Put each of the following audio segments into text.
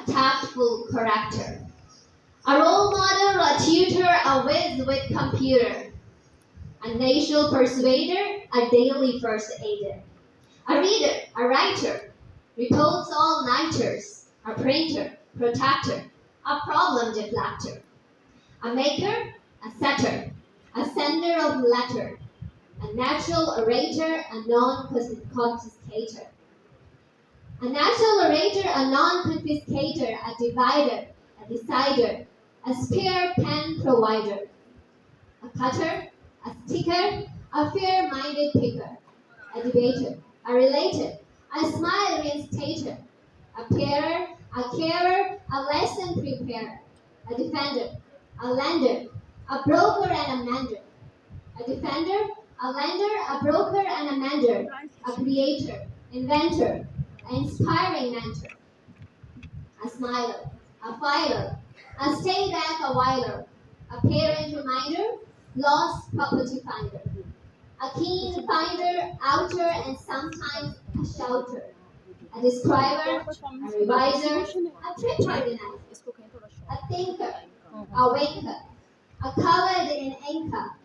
a tactful character, a role model, a tutor, a whiz with computer, a natural persuader, a daily first aider, a reader, a writer, reports all-nighters, a printer, protector, a problem deflector, a maker, a setter, a sender of letter, a natural orator, a non-confiscator. A natural orator, a non-confiscator, a divider, a decider, a spare pen provider, a cutter, a sticker, a fair-minded picker, a debater, a relator, a smile reinstater, a pairer, a carer, a lesson preparer, a defender, a lender, a broker and a mender, a defender, a lender, a broker and a mender, a creator, inventor, an inspiring mentor, a smiler, a filer, a stay back a whiler, a parent reminder, lost property finder, a keen finder, outer, and sometimes a shouter, a describer, a reviser, a trip organizer, a thinker, a waker, a covered in inca,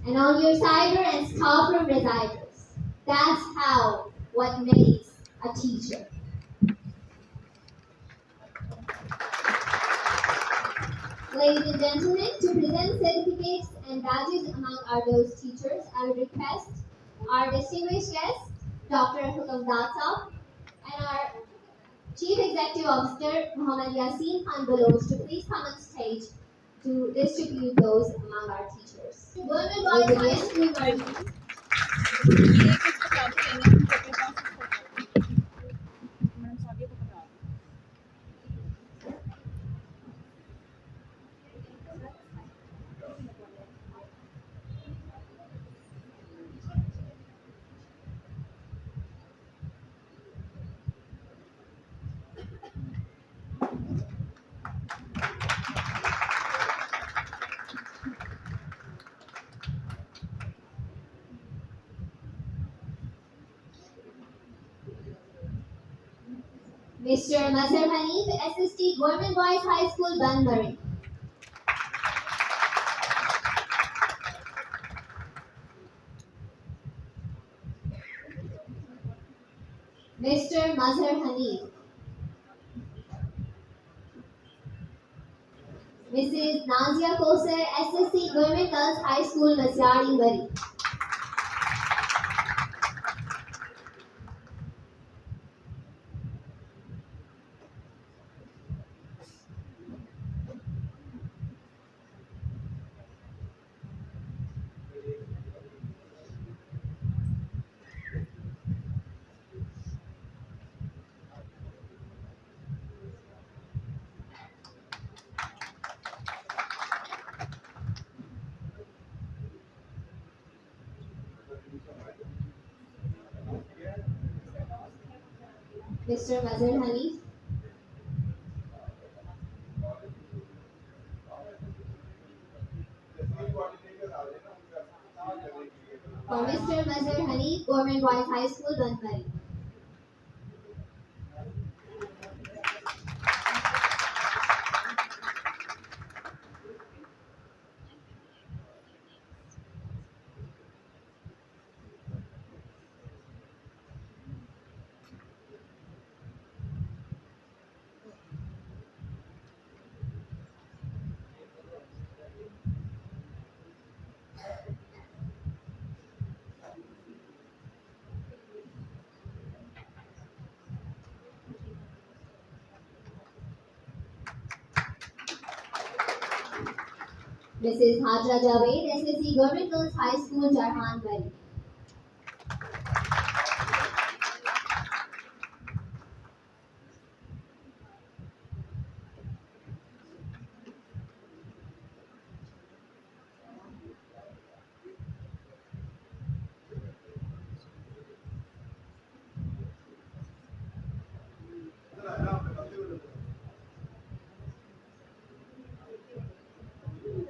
and on your cider and scalper residers. That's how what makes a teacher. Ladies and gentlemen, to present certificates and badges among our those teachers, I would request our distinguished guest, Dr. Hukam Datsab, and our Chief Executive Officer, Muhammad Yasin Khan Baloch, to please come on stage to distribute those among our teachers. Government High School version. Mr. Mazhar Hanif, SST Government Boys High School, Banbury. Mr. Mazhar Hanif. Mrs. Nazia Koser, SSC Government Girls High School, Masyari, Bari. Mr. Mazhar Hanif. For Mr. Mazhar Hanif, Government Boys High School, Banbury. Mrs. Hajra Javed, SSC Government Girls High School, Jarhan, Bari.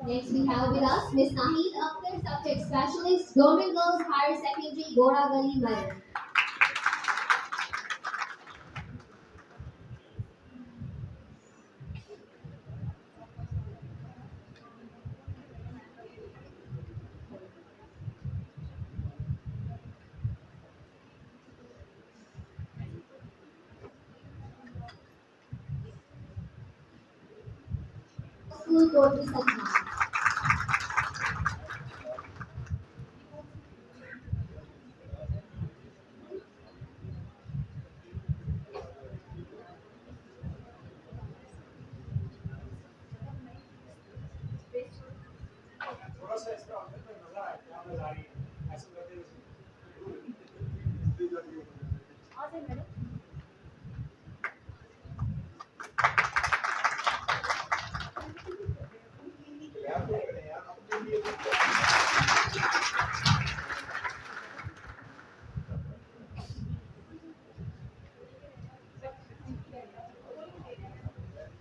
Next we have with us Ms. Nahid Akhtar, Subject Specialist, Government Girls Higher Secondary, Gora Gali, Bari. 。School, Koti Satna.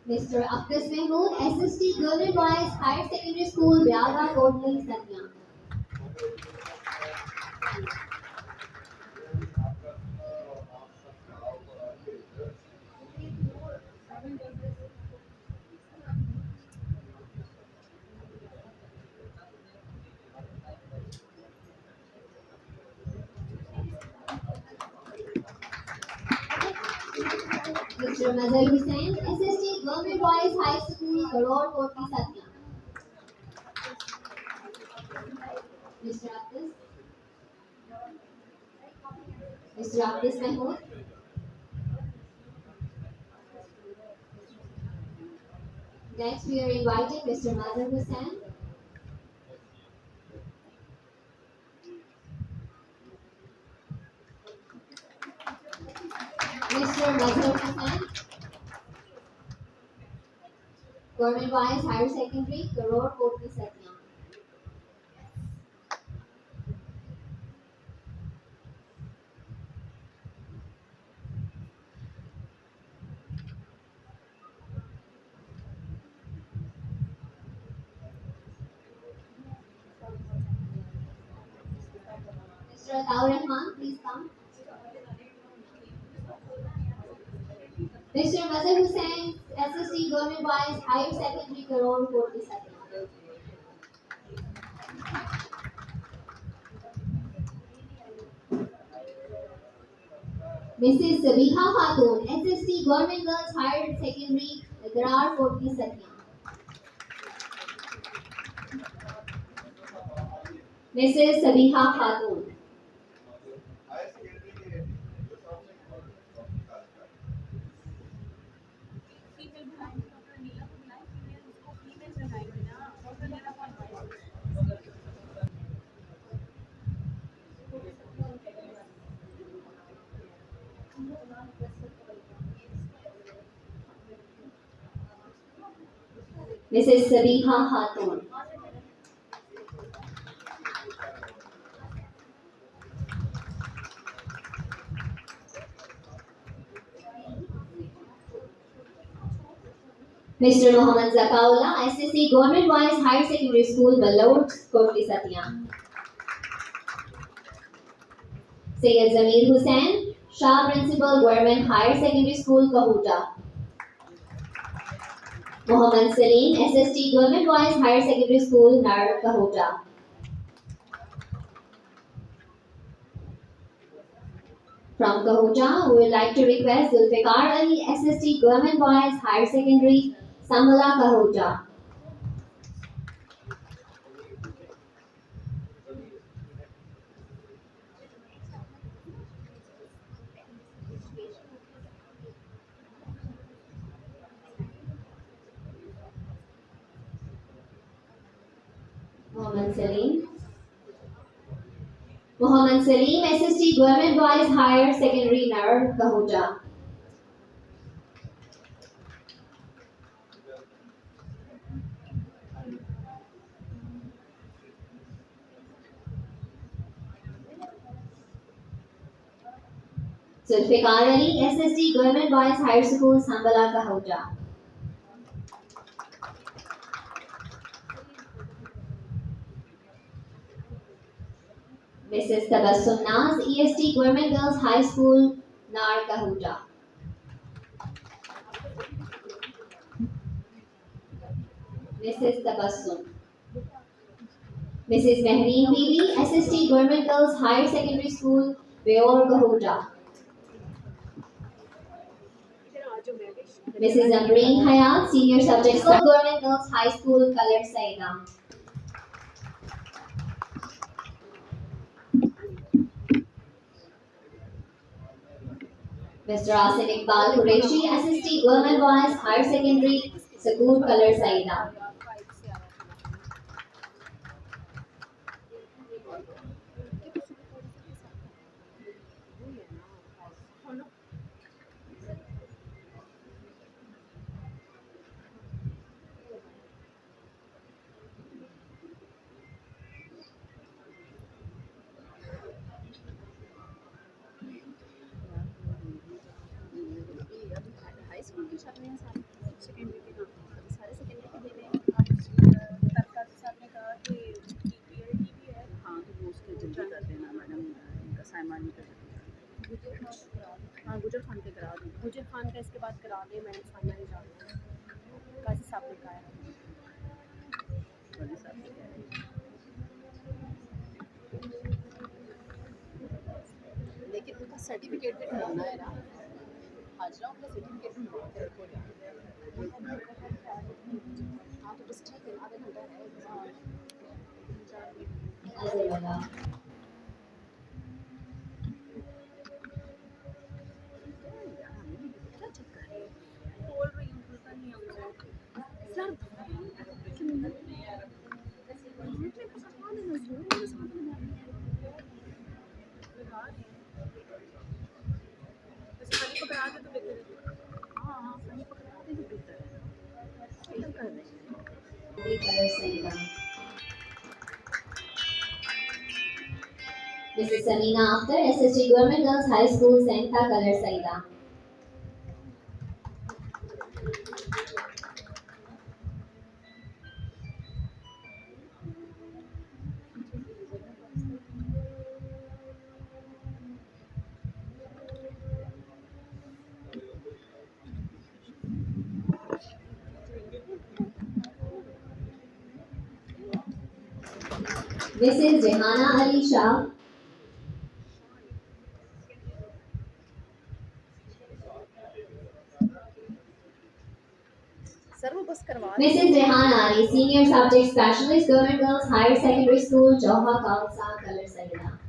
Mr. Abdas Mahmood, SST Government Boys Higher Secondary School, Biaga, Koti Satna. Mr. Mazhar Hussain, SST Government Boys High School, Karor, Koti Satna. Mr. Abdas. Mr. Abdas Mahmood. Next, we are inviting Mr. Mazhar Hussain. Mr. Mazhar Hussain. Government Boys Higher Secondary, Karor, Koti Satna. Mr. Ataur Rahman, please come. Mr. Mazhar Hussain, SST Government Boys Higher Secondary, Karor, Koti Satna. Mrs. Sabiha Khatun, SST Government Girls Higher Secondary, Grar, Koti Satna. Mrs. Sabiha Khatun. Mrs. Sabiha Khatun. Mr. Mohammad Zakaullah, SSC Government Boys Higher Secondary School, Balod, Koti Satya. Sayyid Zamir Hussain, Shah Principal Government Higher Secondary School, Kahuta. Mohammad Salim, SST Government Boys Higher Secondary School, Nar, Kahuta. From Kahuta, we would like to request Zulfikar Ali, SST Government Boys Higher Secondary, Sambala, Kahuta. Mohammad Salim. Mohammad Salim, SST Government Boys Higher Secondary, Nar, Kahuta. Zulfikar Ali, SST Government Boys Higher School, Sambala, Kahuta. Mrs. Tabassum Naz, EST Government Girls High School, Nar, Kahuta. Mrs. Tabassum. Mrs. Mehreen Bibi, SST Government Girls Higher Secondary School, Beor, Kahuta. Mrs. Amreen Hayat, Senior Subject Government Girls High School, Color Saida. Mr. Asim Iqbal Qureshi, Assistant Government Boys Higher Secondary, School, Color Saida. High school की छात्र हैं सारे secondary के नाम सारे secondary के दे रहे हैं तरका साहब ने कहा कि टीपीएलटी भी है हाँ तो वो उसके जल्दी कर देना मैडम इनका साइमानी कर हाँ गुजर खान के करा दें गुजर खान का इसके बाद करा दें मैडम साइमानी जाना काजी साहब ने कहा काजी साहब ने लेकिन उनका सर्टिफिकेट भी कराना है ना हाजरा उनका सर्टिफिकेट भी हाँ तो बस ठीक है आधा घंटा है क्या चक्कर है बोल रही हूँ पता नहीं सर खाली पकड़ा दे तो बेहतर है हाँ हाँ खाली पकड़ा दे तो बेहतर है क्या कर रहे हैं Mrs. Samina Akhtar, SST Government Girls High School, Santa, Color Saida. Mrs. Rehana Ali Shah. Mrs. Rehana Ali, Senior Subject Specialist, Government Girls Higher Secondary School, Johar Khalsa, Color Saida.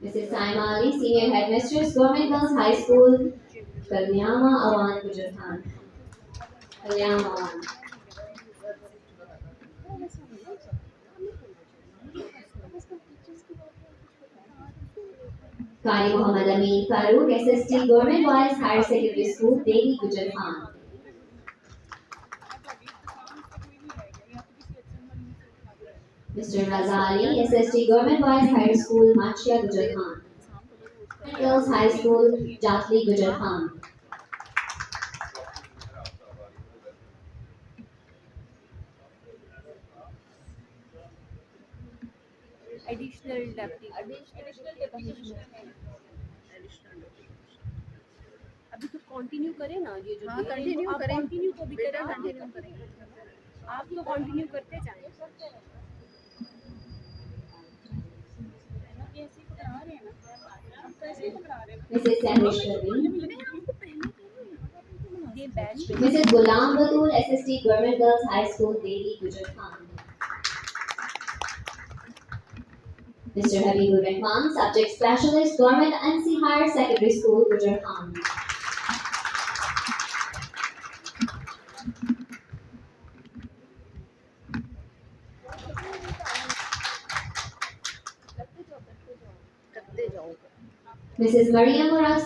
Mrs. Saima Ali, Senior Headmistress, Government Girls High School, Kalyama Awan, Gujarat. Kalyama Awan. Kari Muhammad Amin Farooq, SST Government Boys Higher Secondary School, Devi, Gujarat. Mr. Raza Ali, SST Government Boys Higher School, Machia, Gujarat. Girls High School, Jatli, Gujarat. Additional deputy अभी तो continue करें ना ये जो continue करें continue को भी करें कंटिन्यू करें आप तो कंटिन्यू करते जाएं ऐसे पकड़ा रहे हैं ना आप कैसे पकड़ा रहे हैं Mrs. Sanish Ravi. ये batch Mrs. Gulam Batul, SST Government Girls High School, Devi, Gujarat. Mr. Habibur Rahman, Subject Specialist, Government NC Higher Secondary School, Gujarat. Mrs. Mariam Muras.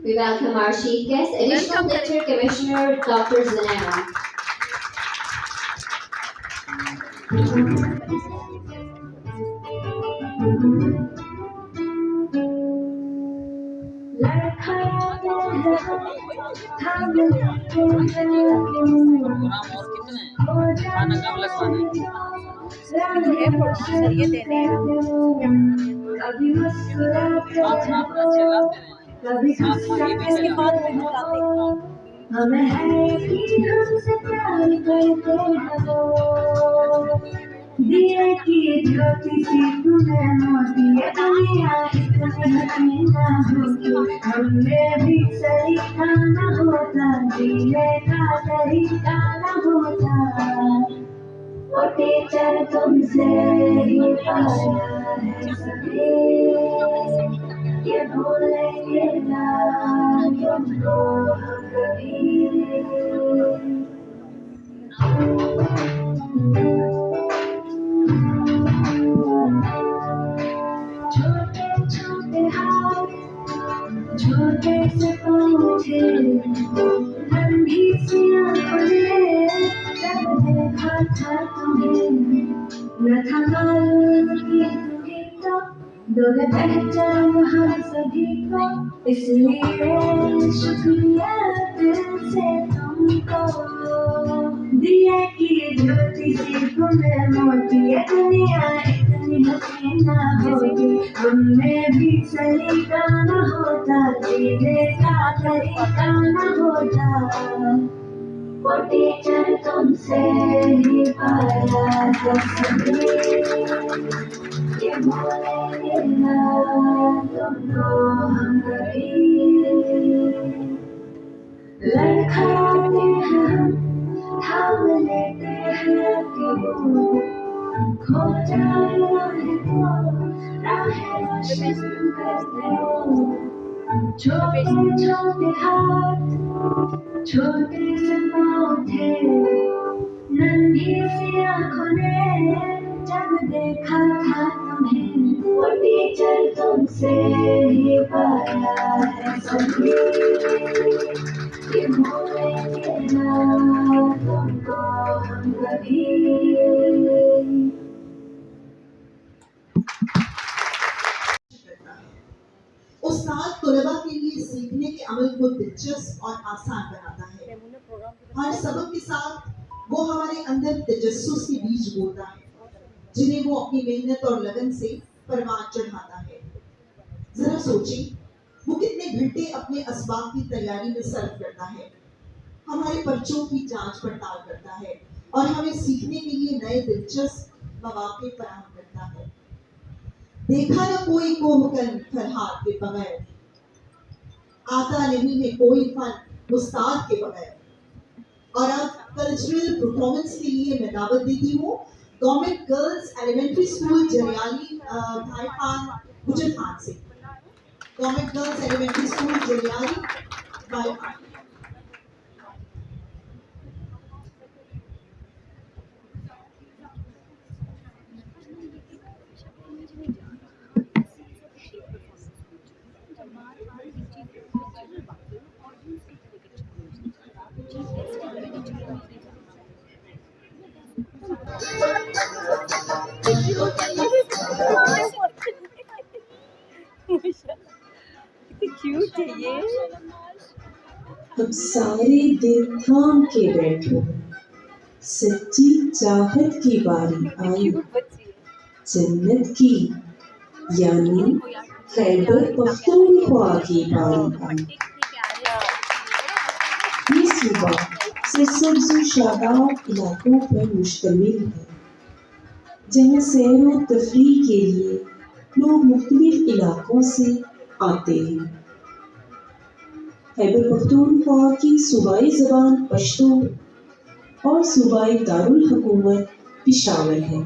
We welcome our chief guest, Additional Lecture Commissioner Dr. Zanera. खाना कब लगवाना है ये देने हैं आप चलाते हैं इसके बाद में खिलाते हैं हमें है कि हमसे प्यार करते रहो। दिया की ज्योति सी तूने मोती, ये दुनिया इतनी हसीन ना होती, हमने भी सलीका न होता, जीने का तरीका न होता। वो टीचर तुमसे ही पाया है सभी, ये भूलेंगे ना तुमको हम कभी। छोटे छोटे हाथ, छोटे से पाँव थे, नन्ही सी आँखें, जब देखा था तुम्हें न था मालूम कि तुम्ही तो दोगे पहचान हम सभी को, इसलिए शुक्रिया दिल से तुमको। दिया की ज्योति सी तुम्हें मोती, ये दुनिया इतनी हसीन ना होती, हमने भी सलीका न होता, जीने का तरीका न होता। वो टीचर तुमसे ही पाया तस्वीर, ये भूलेंगे ना तुमको हम कभी। लड़खड़ाते हैं हम लेते हैं क्यों, खो जाए राहें तो राहें रोशन करते हो। छोटे छोटे हाथ, छोटे से पाँव थे, नन्ही सी आँखों ने जब देखा था तुम्हें, वो टीचर तुमसे ही पाया है सभी, ये भूलेंगे ना तुमको हम कभी। उस्ताद तलबा के लिए सीखने के अमल को दिलचस्प और आसान बनाता है। हर सबक के साथ वो हमारे अंदर तजस्सुस के बीज बोता है, जिन्हें वो अपनी मेहनत और लगन से परवान चढ़ाता है। जरा सोचें, वो कितने घंटे अपने असबाब की तैयारी में सर्फ करता है, हमारे पर्चों की जांच पड़ताल करता है और हमें सीखने के लिए नए दिलचस्प मौके फराहम करता है। देखा न कोई कोहकन फरहाद के बगैर, आता नहीं है कोई फन उस्ताद के बगैर। और अब कल्चरल परफॉर्मेंस के लिए मैं दावत देती हूँ गवर्नमेंट गर्ल्स एलिमेंट्री स्कूल जरियाली भाई खान गुजर खान से। गवर्नमेंट गर्ल्स एलिमेंट्री स्कूल जरियाली भाई खान। क्यूट है ये। अब सारे दिल थाम के बैठो, सच्ची चाहत की बारी आई, जन्नत की यानी खैबर पख्तूनख्वा की बारी आई। ये सूबा सरसब्ज और शादाब इलाकों पर मुश्तमिल है, जहाँ सैर व तफरीह के लिए लोग मुख्तलिफ इलाकों से आते हैं। खैबर पख्तूनख्वा की सूबाई ज़बान पश्तो और सूबाई दारुल हुकूमत पेशावर है।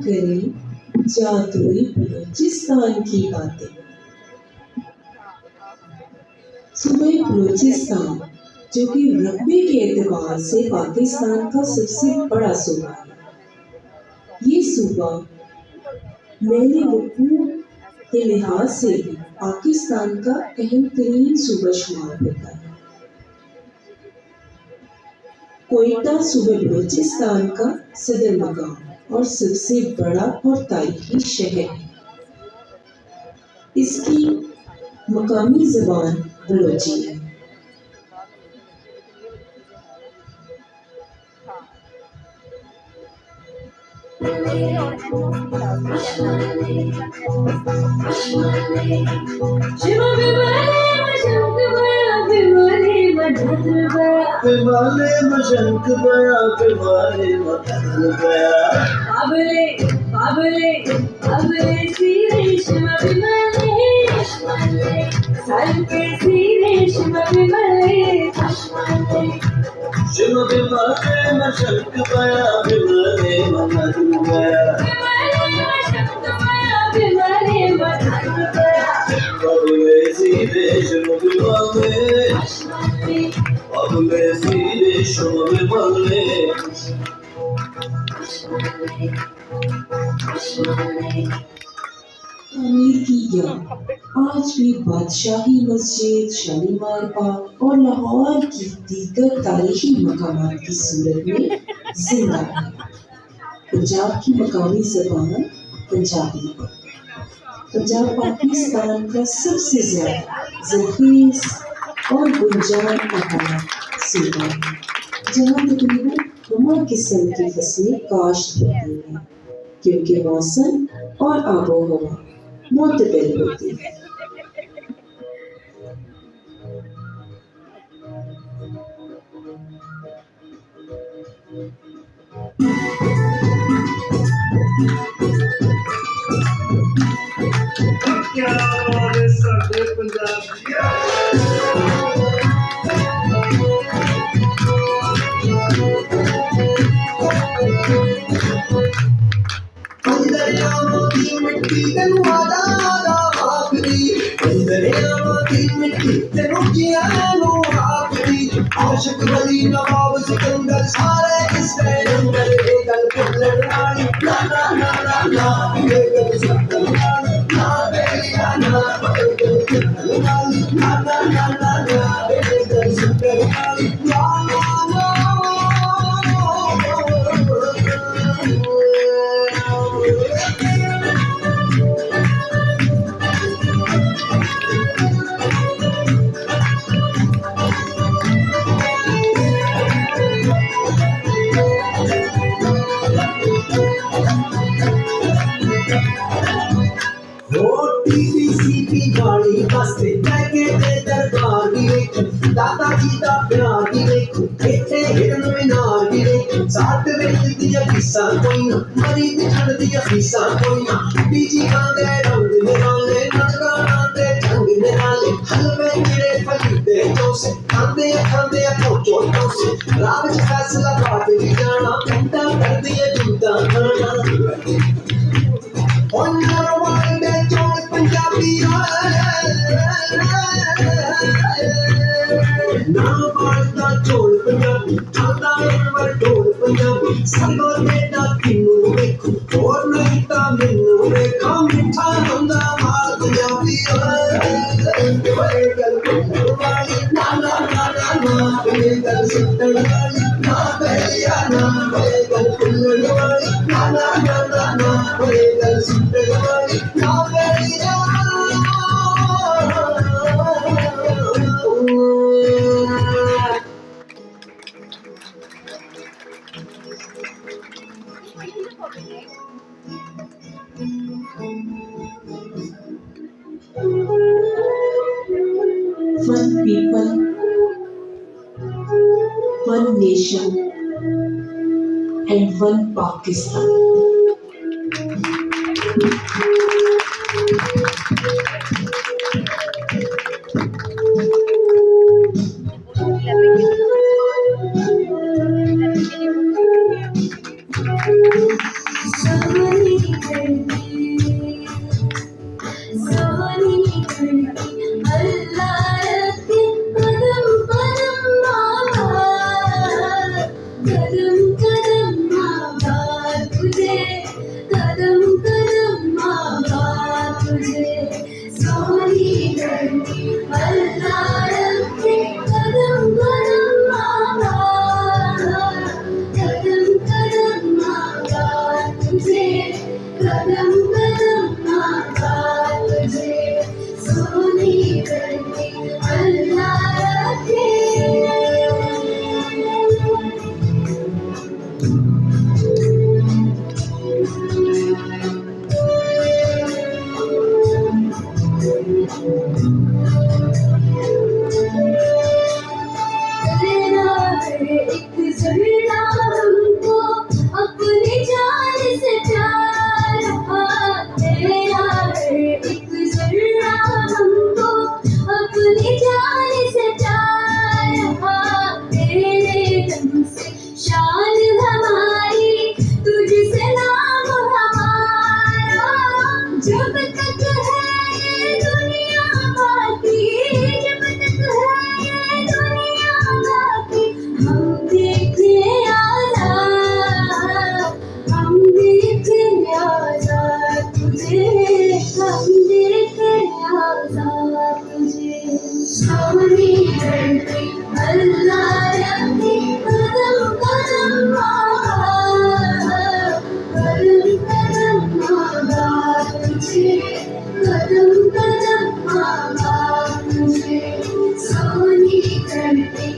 करें जादुई बलूचिस्तान की बातें। सूबे बलूचिस्तान जो कि रकबे के एतबार से पाकिस्तान का सबसे बड़ा सूबा है। ये सूबा मेले वकूफ के लिहाज से भी पाकिस्तान का अहम तरीन सूबा शुमार होता है। कोयटा सूबे बलूचिस्तान का सदर मकाम और सबसे बड़ा और तारीखी शहर है। इसकी मकामी ज़बान बलोची है। Pimale mashank baya, pimale matal baya. Babale, babale, babale, sireshma pimale, salke sireshma pimale, Shima pimale mashank baya, pimale matal baya. Babale sire shima pimale, babale sire shima pimale. तामीर की गया आज भी बादशाही मस्जिद, शालीमार बाग और लाहौर की दीगर तारीखी मकामात की सूरत में जिंदा है। पंजाब की मकामी ज़बान पंजाबी है। पंजाब पाकिस्तान का सबसे ज्यादा ज़रख़ीज़ और गुंजान आबाद सूबा है, जहाँ तकरीबन तमाम किस्म की फसलें काश्त होती हैं, क्योंकि मौसम और आबो हवा मुतबिल होती है। क्या बात है साडे पंजाबिया। दरियाओं की मिट्टी तेनू आदा आदा आखदी, दरियाओं की मिट्टी तेनू जियानू आखदी। आशिक वली नवाब सिकंदर सारे किसने अंदर ये गल पुल्लड़ वाली ना ना ना ना ना, ये गल सुंदर वाली ना बेलिया ना, ये गल पुल्लड़ वाली ना ना ना ना ना, ये गल सुंदर वाली ना ना ना। वाली बस्ते जाके ते दरबार दी वेख, दादा जी दा प्यार दी वेख, इत्थे हिरन मीनार दी वेख। साथ वेख दिया फीसा कोई ना, मरी दी छड़ दिया फीसा कोई ना। बीजी गांदे रंग निराले, ननगाना दे ढंग निराले। हलवे मेरे फलीदे चौसे, खांदे पहुंचो चौसे। राह च फैसला बात दी जाना, घंटा कर दिए जूता खाना। Honor one that joy Punjabi now the joy Punjabi chanda mar dol Punjabi sabo beta tinu dekho aur nahi ta minu dekha mitha hunda maal Punjabi gal wali na na na na na gal suttan wali na beliya na gal kullad wali na na na na na gal suttan wali na beliya। One people, one nation, and one Pakistan. तेरा है एक जरा हमको अपनी जान से प्यार, हाँ तेरा है एक जरा हमको अपनी जान से प्यार, हाँ तेरे दम से शान हमारी, तुझसे नाम हमारा, जब तक है ये दुनिया बाकी, जब तक है ये दुनिया बाकी, हम देखे आजाद, हम देखे आजाद तुझे, हम देखे आजाद तुझे। सोनी करते अल्लाह रखते कदम कदम आबाद, कदम कदम आबाद तुझे, कदम कदम आबाद तुझे। सोनी करते